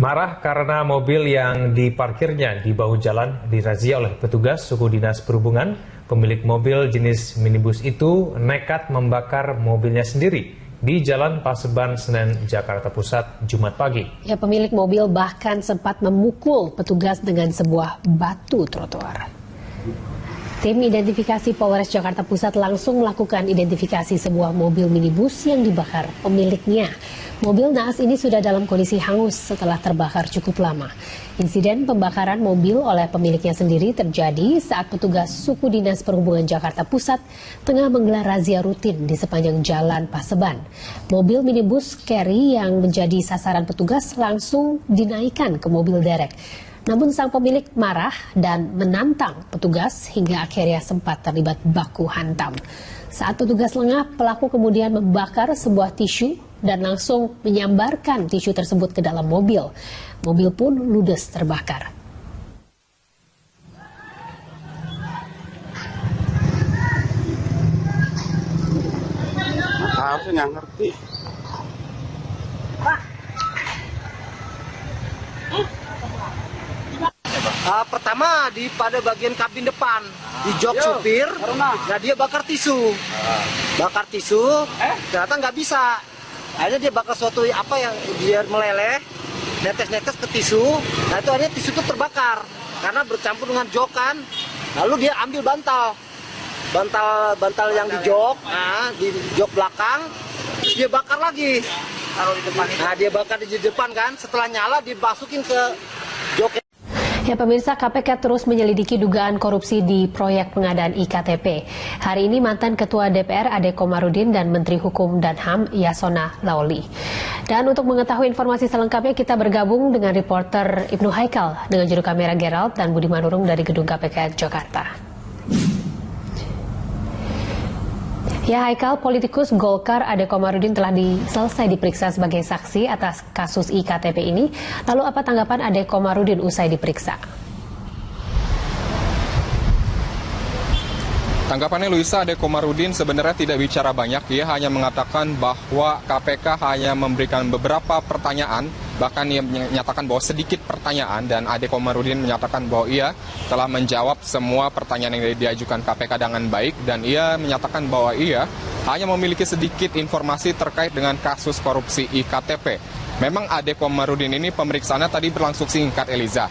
Marah karena mobil yang diparkirnya di bahu jalan dirazia oleh petugas suku dinas perhubungan, pemilik mobil jenis minibus itu nekat membakar mobilnya sendiri di Jalan Paseban, Senen, Jakarta Pusat, Jumat pagi. Ya, pemilik mobil bahkan sempat memukul petugas dengan sebuah batu trotoar. Tim identifikasi Polres Jakarta Pusat langsung melakukan identifikasi sebuah mobil minibus yang dibakar pemiliknya. Mobil naas ini sudah dalam kondisi hangus setelah terbakar cukup lama. Insiden pembakaran mobil oleh pemiliknya sendiri terjadi saat petugas suku dinas perhubungan Jakarta Pusat tengah menggelar razia rutin di sepanjang Jalan Paseban. Mobil minibus Carry yang menjadi sasaran petugas langsung dinaikkan ke mobil derek. Namun sang pemilik marah dan menantang petugas hingga akhirnya sempat terlibat baku hantam. Saat petugas lengah, pelaku kemudian membakar sebuah tisu dan langsung menyambarkan tisu tersebut ke dalam mobil. Mobil pun ludes terbakar. Aku nggak ngerti. Pertama pada bagian kabin depan di jok supir, nah dia bakar tisu, ternyata nggak bisa. Akhirnya dia bakar suatu apa yang biar meleleh, netes ke tisu. Nah itu akhirnya tisu itu terbakar karena bercampur dengan jokan. Lalu dia ambil bantal yang di jok, di jok belakang, terus dia bakar lagi. Nah dia bakar di depan kan, setelah nyala dimasukin ke jok. Ya, pemirsa, KPK terus menyelidiki dugaan korupsi di proyek pengadaan IKTP. Hari ini mantan Ketua DPR Ade Komarudin dan Menteri Hukum dan HAM Yasona Laoli. Dan untuk mengetahui informasi selengkapnya kita bergabung dengan reporter Ibnu Haikal dengan juru kamera Gerald dan Budi Manurung dari Gedung KPK Jakarta. Ya, Haikal, politikus Golkar Ade Komarudin telah selesai diperiksa sebagai saksi atas kasus IKTP ini. Lalu apa tanggapan Ade Komarudin usai diperiksa? Tanggapannya Luisa, Ade Komarudin sebenarnya tidak bicara banyak. Ia hanya mengatakan bahwa KPK hanya memberikan beberapa pertanyaan, bahkan ia menyatakan bahwa sedikit pertanyaan, dan Ade Komarudin menyatakan bahwa ia telah menjawab semua pertanyaan yang diajukan KPK dengan baik, dan ia menyatakan bahwa ia hanya memiliki sedikit informasi terkait dengan kasus korupsi IKTP. Memang Ade Komarudin ini pemeriksaannya tadi berlangsung singkat, Eliza.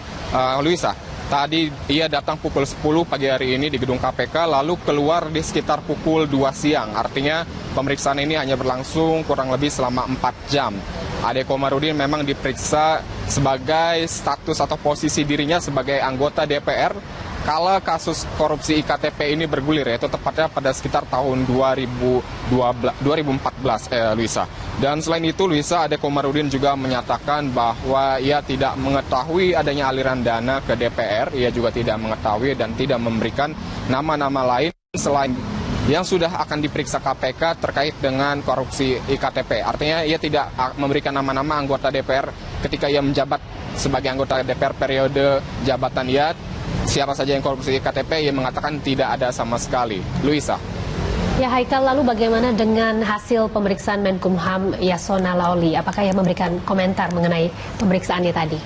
Luisa, tadi ia datang pukul 10 pagi hari ini di gedung KPK, lalu keluar di sekitar pukul 2 siang. Artinya pemeriksaan ini hanya berlangsung kurang lebih selama 4 jam. Ade Komarudin memang diperiksa sebagai status atau posisi dirinya sebagai anggota DPR kala kasus korupsi IKTP ini bergulir, yaitu tepatnya pada sekitar tahun 2014, Luisa. Dan selain itu, Luisa, Ade Komarudin juga menyatakan bahwa ia tidak mengetahui adanya aliran dana ke DPR, ia juga tidak mengetahui dan tidak memberikan nama-nama lain selain yang sudah akan diperiksa KPK terkait dengan korupsi IKTP. Artinya ia tidak memberikan nama-nama anggota DPR ketika ia menjabat sebagai anggota DPR periode jabatan ia. Siapa saja yang korupsi IKTP, ia mengatakan tidak ada sama sekali. Luisa. Ya, Haikal, lalu bagaimana dengan hasil pemeriksaan Menkumham Yasona Laoli? Apakah ia memberikan komentar mengenai pemeriksaannya tadi?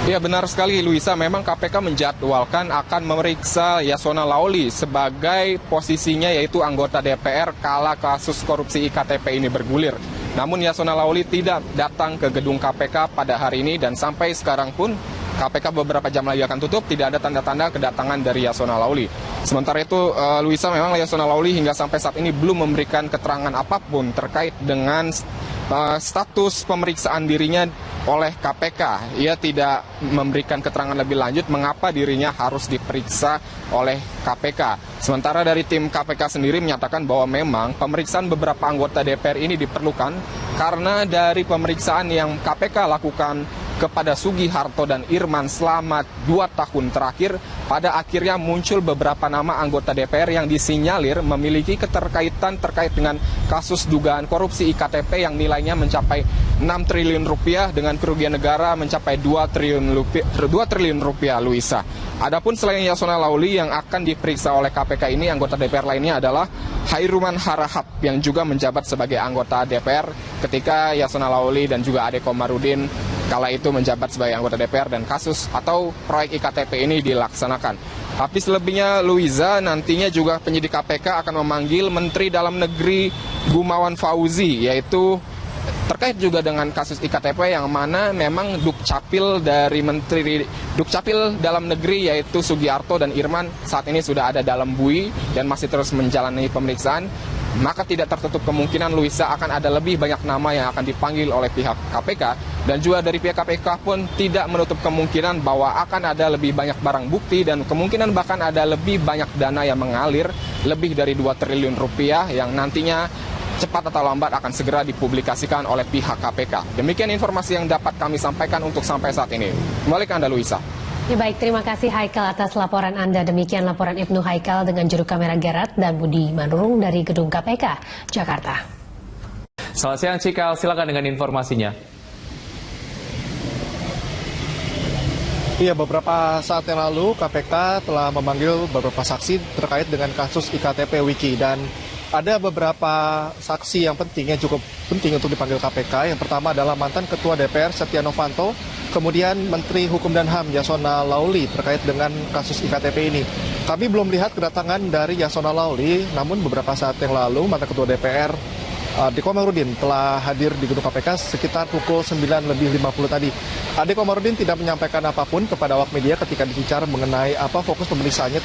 Ya, benar sekali, Luisa. Memang KPK menjadwalkan akan memeriksa Yasona Laoli sebagai posisinya yaitu anggota DPR kala kasus korupsi IKTP ini bergulir. Namun Yasona Laoli tidak datang ke gedung KPK pada hari ini, dan sampai sekarang pun KPK beberapa jam lagi akan tutup, tidak ada tanda-tanda kedatangan dari Yasona Laoli. Sementara itu, Luisa, memang Yasona Laoli hingga sampai saat ini belum memberikan keterangan apapun terkait dengan status pemeriksaan dirinya oleh KPK. Ia tidak memberikan keterangan lebih lanjut mengapa dirinya harus diperiksa oleh KPK. Sementara dari tim KPK sendiri menyatakan bahwa memang pemeriksaan beberapa anggota DPR ini diperlukan karena dari pemeriksaan yang KPK lakukan kepada Sugiharto dan Irman selama 2 tahun terakhir, pada akhirnya muncul beberapa nama anggota DPR yang disinyalir memiliki keterkaitan terkait dengan kasus dugaan korupsi IKTP yang nilainya mencapai 6 triliun rupiah dengan kerugian negara mencapai 2 triliun rupiah, Luisa. Adapun selain Yasona Laoli yang akan diperiksa oleh KPK ini, anggota DPR lainnya adalah Hairuman Harahap yang juga menjabat sebagai anggota DPR ketika Yasona Lawli dan juga Ade Komarudin kala itu menjabat sebagai anggota DPR dan kasus atau proyek IKTP ini dilaksanakan. Tapi selebihnya Luiza, nantinya juga penyidik KPK akan memanggil Menteri Dalam Negeri Gumawan Fauzi, yaitu terkait juga dengan kasus IKTP yang mana memang Dukcapil dari Menteri Dukcapil Dalam Negeri yaitu Sugiarto dan Irman saat ini sudah ada dalam bui dan masih terus menjalani pemeriksaan. Maka tidak tertutup kemungkinan Luiza akan ada lebih banyak nama yang akan dipanggil oleh pihak KPK. Dan juga dari pihak KPK pun tidak menutup kemungkinan bahwa akan ada lebih banyak barang bukti dan kemungkinan bahkan ada lebih banyak dana yang mengalir lebih dari 2 triliun rupiah yang nantinya cepat atau lambat akan segera dipublikasikan oleh pihak KPK. Demikian informasi yang dapat kami sampaikan untuk sampai saat ini. Kembali ke Anda, Luisa. Ya baik, terima kasih Haikal atas laporan Anda. Demikian laporan Ibnu Haikal dengan juru kamera Gerat dan Budi Manurung dari Gedung KPK, Jakarta. Selamat siang Cikal, silakan dengan informasinya. Iya, beberapa saat yang lalu KPK telah memanggil beberapa saksi terkait dengan kasus IKTP Wiki dan ada beberapa saksi yang penting yang cukup penting untuk dipanggil KPK. Yang pertama adalah mantan Ketua DPR Setia Novanto, kemudian Menteri Hukum dan HAM Yasona Lawli terkait dengan kasus IKTP ini. Kami belum lihat kedatangan dari Yasona Lawli, namun beberapa saat yang lalu mantan Ketua DPR Ade Komarudin telah hadir di gedung KPK sekitar pukul 9:50 tadi. Ade Komarudin tidak menyampaikan apapun kepada awak media ketika dibicara mengenai apa fokus pemeriksaannya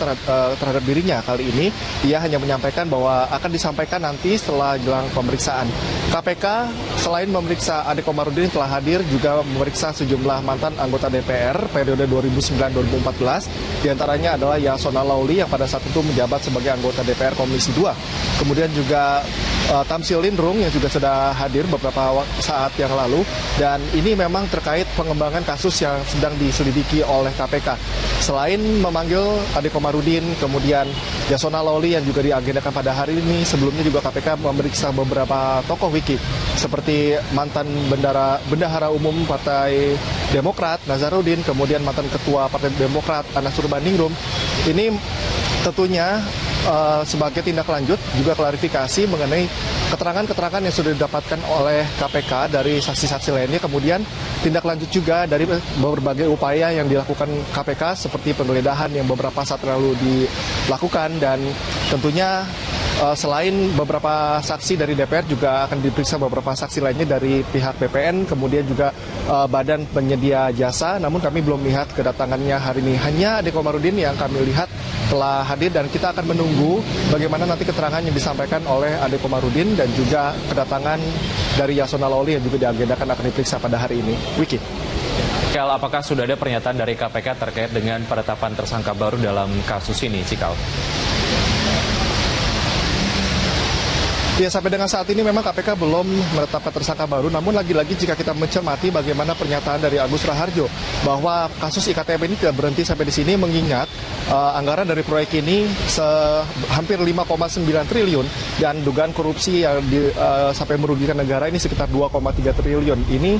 terhadap dirinya kali ini. Ia hanya menyampaikan bahwa akan disampaikan nanti setelah jelang pemeriksaan. KPK selain memeriksa Ade Komarudin telah hadir juga memeriksa sejumlah mantan anggota DPR periode 2009-2014. Di antaranya adalah Yasona Lawli yang pada saat itu menjabat sebagai anggota DPR Komisi 2. Kemudian juga Tamsil Lindrung yang juga sudah hadir beberapa saat yang lalu, dan ini memang terkait pengembangan kasus yang sedang diselidiki oleh KPK. Selain memanggil Ade Komarudin, kemudian Yasona Lawli yang juga diagendakan pada hari ini, sebelumnya juga KPK memeriksa beberapa tokoh Wiki seperti mantan Bendahara Umum Partai Demokrat Nazarudin, kemudian mantan Ketua Partai Demokrat Anas Urbaningrum. Ini tentunya sebagai tindak lanjut juga klarifikasi mengenai keterangan-keterangan yang sudah didapatkan oleh KPK dari saksi-saksi lainnya, kemudian tindak lanjut juga dari berbagai upaya yang dilakukan KPK seperti penggeledahan yang beberapa saat lalu dilakukan, dan tentunya selain beberapa saksi dari DPR juga akan diperiksa beberapa saksi lainnya dari pihak BPN, kemudian juga badan penyedia jasa, namun kami belum lihat kedatangannya hari ini. Hanya Ade Komarudin yang kami lihat telah hadir, dan kita akan menunggu bagaimana nanti keterangan yang disampaikan oleh Ade Komarudin dan juga kedatangan dari Yasona Lawli yang juga diagendakan akan diperiksa pada hari ini. Wiki. Cikal, apakah sudah ada pernyataan dari KPK terkait dengan penetapan tersangka baru dalam kasus ini, Cikal? Ya, sampai dengan saat ini memang KPK belum menetapkan tersangka baru, namun lagi-lagi jika kita mencermati bagaimana pernyataan dari Agus Raharjo bahwa kasus IKTP ini tidak berhenti sampai di sini, mengingat anggaran dari proyek ini hampir 5,9 triliun dan dugaan korupsi yang sampai merugikan negara ini sekitar 2,3 triliun. Ini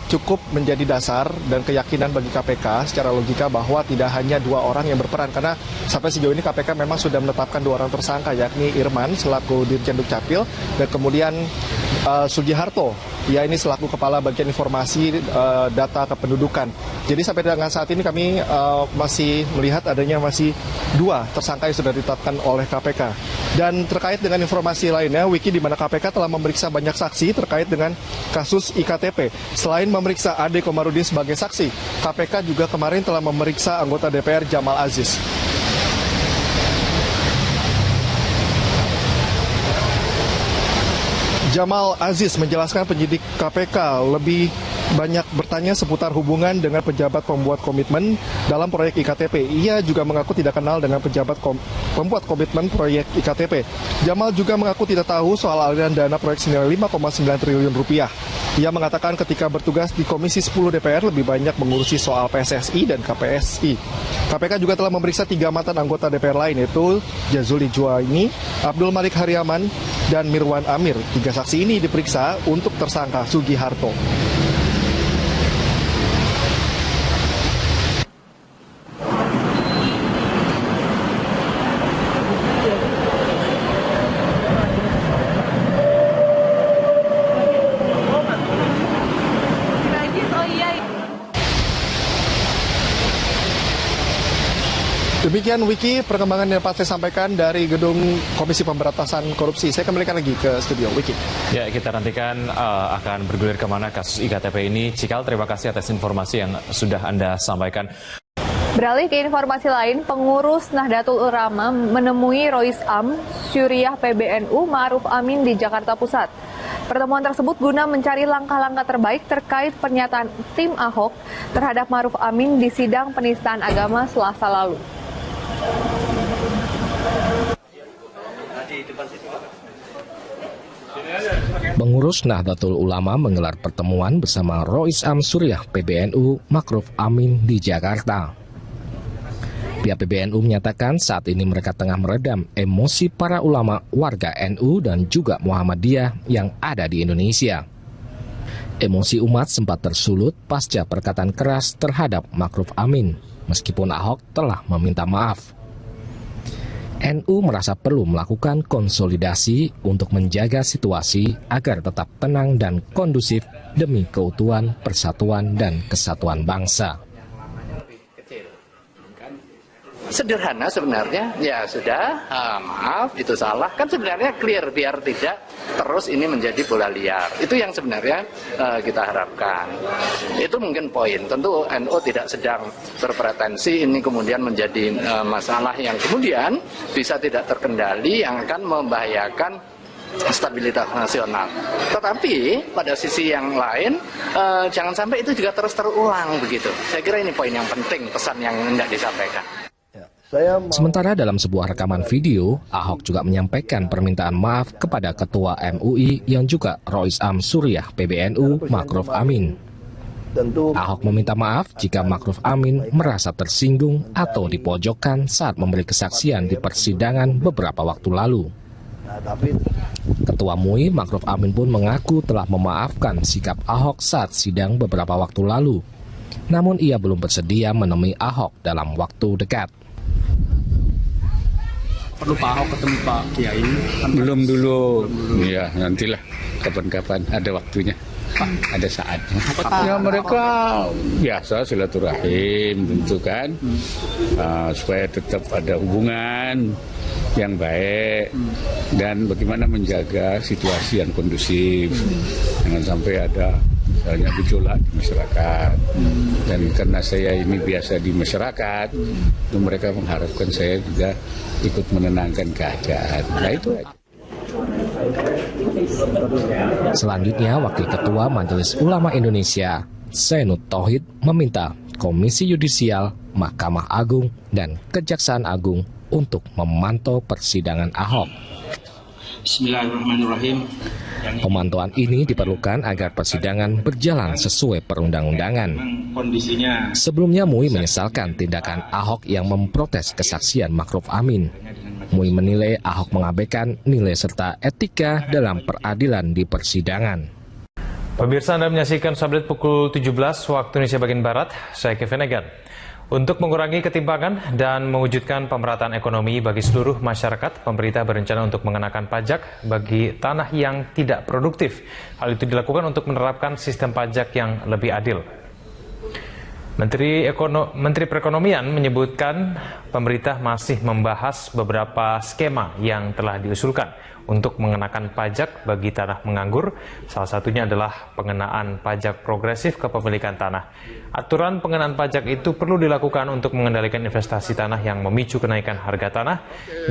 cukup menjadi dasar dan keyakinan bagi KPK secara logika bahwa tidak hanya 2 orang yang berperan, karena sampai sejauh ini KPK memang sudah menetapkan 2 orang tersangka, yakni Irman selaku Dirjen Dukcapil dan kemudian Sugiharto, ya ini selaku kepala bagian informasi data kependudukan. Jadi sampai dengan saat ini kami masih melihat adanya masih 2 tersangka yang sudah ditetapkan oleh KPK. Dan terkait dengan informasi lainnya, Wiki, di mana KPK telah memeriksa banyak saksi terkait dengan kasus IKTP. Selain memeriksa Ade Komarudin sebagai saksi, KPK juga kemarin telah memeriksa anggota DPR Jamal Aziz. Jamal Aziz menjelaskan penyidik KPK lebih banyak bertanya seputar hubungan dengan pejabat pembuat komitmen dalam proyek IKTP. Ia juga mengaku tidak kenal dengan pejabat pembuat komitmen proyek IKTP. Jamal juga mengaku tidak tahu soal aliran dana proyek senilai 5,9 triliun rupiah. Ia mengatakan ketika bertugas di Komisi 10 DPR lebih banyak mengurusi soal PSSI dan KPSI. KPK juga telah memeriksa 3 mantan anggota DPR lain, yaitu Jazuli Juwaini, Abdul Malik Haryaman, dan Mirwan Amir. 3 saksi ini diperiksa untuk tersangka Sugiharto. Demikian Wiki, perkembangan yang dapat saya sampaikan dari gedung Komisi Pemberantasan Korupsi. Saya kembalikan lagi ke studio Wiki. Ya, kita nantikan akan bergulir kemana kasus IKTP ini. Cikal, terima kasih atas informasi yang sudah Anda sampaikan. Beralih ke informasi lain, pengurus Nahdlatul Ulama menemui Rois Am, Syuriah PBNU Ma'ruf Amin di Jakarta Pusat. Pertemuan tersebut guna mencari langkah-langkah terbaik terkait pernyataan tim Ahok terhadap Ma'ruf Amin di sidang penistaan agama Selasa lalu. Pengurus Nahdlatul Ulama menggelar pertemuan bersama Rois Am Syuriah PBNU Ma'ruf Amin di Jakarta. Pihak PBNU menyatakan saat ini mereka tengah meredam emosi para ulama, warga NU dan juga Muhammadiyah yang ada di Indonesia. Emosi umat sempat tersulut pasca perkataan keras terhadap Ma'ruf Amin, meskipun Ahok telah meminta maaf. NU merasa perlu melakukan konsolidasi untuk menjaga situasi agar tetap tenang dan kondusif demi keutuhan, persatuan, dan kesatuan bangsa. Sederhana sebenarnya, ya sudah, maaf itu salah, kan sebenarnya clear biar tidak terus ini menjadi bola liar. Itu yang sebenarnya kita harapkan. Itu mungkin poin. Tentu NU tidak sedang berpretensi ini kemudian menjadi masalah yang kemudian bisa tidak terkendali yang akan membahayakan stabilitas nasional. Tetapi pada sisi yang lain jangan sampai itu juga terus terulang begitu. Saya kira ini poin yang penting, pesan yang hendak disampaikan. Sementara dalam sebuah rekaman video, Ahok juga menyampaikan permintaan maaf kepada Ketua MUI yang juga Rois Am Syuriah PBNU Ma'ruf Amin. Ahok meminta maaf jika Ma'ruf Amin merasa tersinggung atau dipojokkan saat memberi kesaksian di persidangan beberapa waktu lalu. Ketua MUI Ma'ruf Amin pun mengaku telah memaafkan sikap Ahok saat sidang beberapa waktu lalu. Namun ia belum bersedia menemui Ahok dalam waktu dekat. Perlu Pak Ahok ketemu Pak Kiai? Belum dulu. Ya, nantilah kapan-kapan ada waktunya. Ada saatnya. Ya mereka biasa silaturahim tentu kan. Supaya tetap ada hubungan yang baik dan bagaimana menjaga situasi yang kondusif. Jangan sampai ada misalnya gejolak di masyarakat. Dan karena saya ini biasa di masyarakat, itu mereka mengharapkan saya juga ikut menenangkan keadaan. Nah itu aja. Selanjutnya, Wakil Ketua Majelis Ulama Indonesia, Zainud Tauhid, meminta Komisi Yudisial, Mahkamah Agung, dan Kejaksaan Agung untuk memantau persidangan Ahok. Bismillahirrahmanirrahim. Pemantauan ini diperlukan agar persidangan berjalan sesuai perundang-undangan. Sebelumnya MUI menyesalkan tindakan Ahok yang memprotes kesaksian Ma'ruf Amin. MUI menilai Ahok mengabaikan nilai serta etika dalam peradilan di persidangan. Pemirsa, Anda menyaksikan update pukul 17 waktu Indonesia bagian Barat. Saya Kevin Egan. Untuk mengurangi ketimpangan dan mewujudkan pemerataan ekonomi bagi seluruh masyarakat, pemerintah berencana untuk mengenakan pajak bagi tanah yang tidak produktif. Hal itu dilakukan untuk menerapkan sistem pajak yang lebih adil. Menteri Perekonomian menyebutkan pemerintah masih membahas beberapa skema yang telah diusulkan untuk mengenakan pajak bagi tanah menganggur. Salah satunya adalah pengenaan pajak progresif kepemilikan tanah. Aturan pengenaan pajak itu perlu dilakukan untuk mengendalikan investasi tanah yang memicu kenaikan harga tanah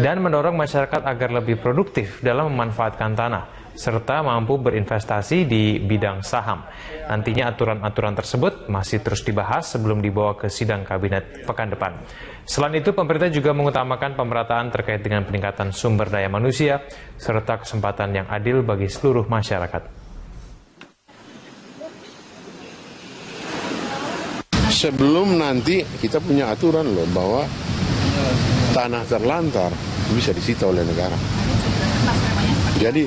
dan mendorong masyarakat agar lebih produktif dalam memanfaatkan tanah, serta mampu berinvestasi di bidang saham. Nantinya aturan-aturan tersebut masih terus dibahas sebelum dibawa ke sidang kabinet pekan depan. Selain itu, pemerintah juga mengutamakan pemerataan terkait dengan peningkatan sumber daya manusia, serta kesempatan yang adil bagi seluruh masyarakat. Sebelum nanti kita punya aturan loh bahwa tanah terlantar bisa disita oleh negara. Jadi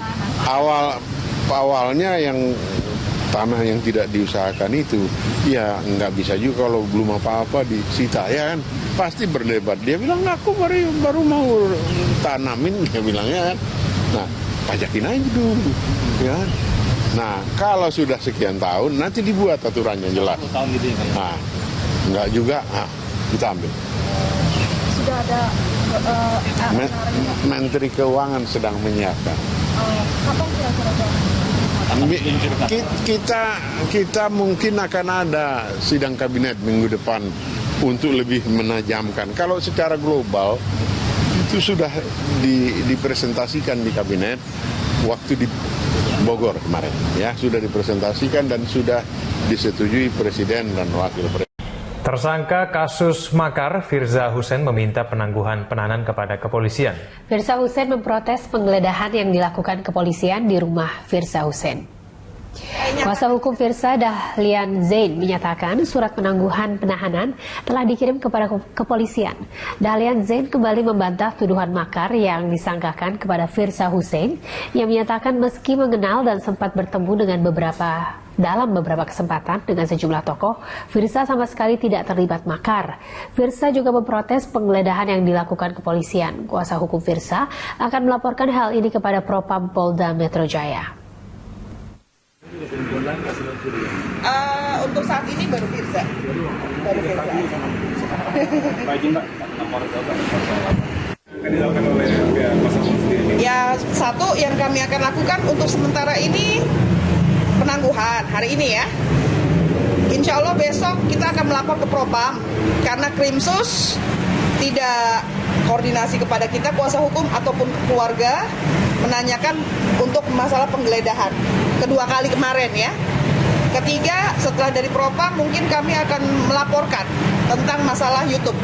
awalnya yang tanah yang tidak diusahakan itu ya nggak bisa juga kalau belum apa-apa disita, ya kan, pasti berdebat. Dia bilang aku baru mau tanamin, dia bilangnya kan. Nah, pajakin aja dulu, ya. Nah, kalau sudah sekian tahun nanti dibuat aturannya jelas. Nah, nggak juga, kita ambil. sudah ada Menteri Keuangan sedang menyiapkan. Kapan kira-kira? Kita mungkin akan ada sidang kabinet minggu depan untuk lebih menajamkan. Kalau secara global itu sudah dipresentasikan di kabinet waktu di Bogor kemarin, ya sudah dipresentasikan dan sudah disetujui Presiden dan Wakil Presiden. Tersangka kasus makar Firza Hussein meminta penangguhan penahanan kepada kepolisian. Firza Hussein memprotes penggeledahan yang dilakukan kepolisian di rumah Firza Hussein. Kuasa hukum Firza, Dahlian Zain, menyatakan surat penangguhan penahanan telah dikirim kepada kepolisian. Dahlian Zain kembali membantah tuduhan makar yang disangkakan kepada Firza Hussein, yang menyatakan meski mengenal dan sempat bertemu dengan dalam beberapa kesempatan dengan sejumlah tokoh, Firza sama sekali tidak terlibat makar. Firza juga memprotes penggeledahan yang dilakukan kepolisian. Kuasa hukum Firza akan melaporkan hal ini kepada Propam Polda Metro Jaya. Untuk saat ini baru Firza. Ya, satu yang kami akan lakukan untuk sementara ini penangguhan hari ini ya. Insya Allah besok kita akan melapor ke Propam karena Krimsus tidak koordinasi kepada kita, kuasa hukum ataupun keluarga, menanyakan untuk masalah penggeledahan kedua kali kemarin ya. Ketiga, setelah dari Propam mungkin kami akan melaporkan tentang masalah YouTube.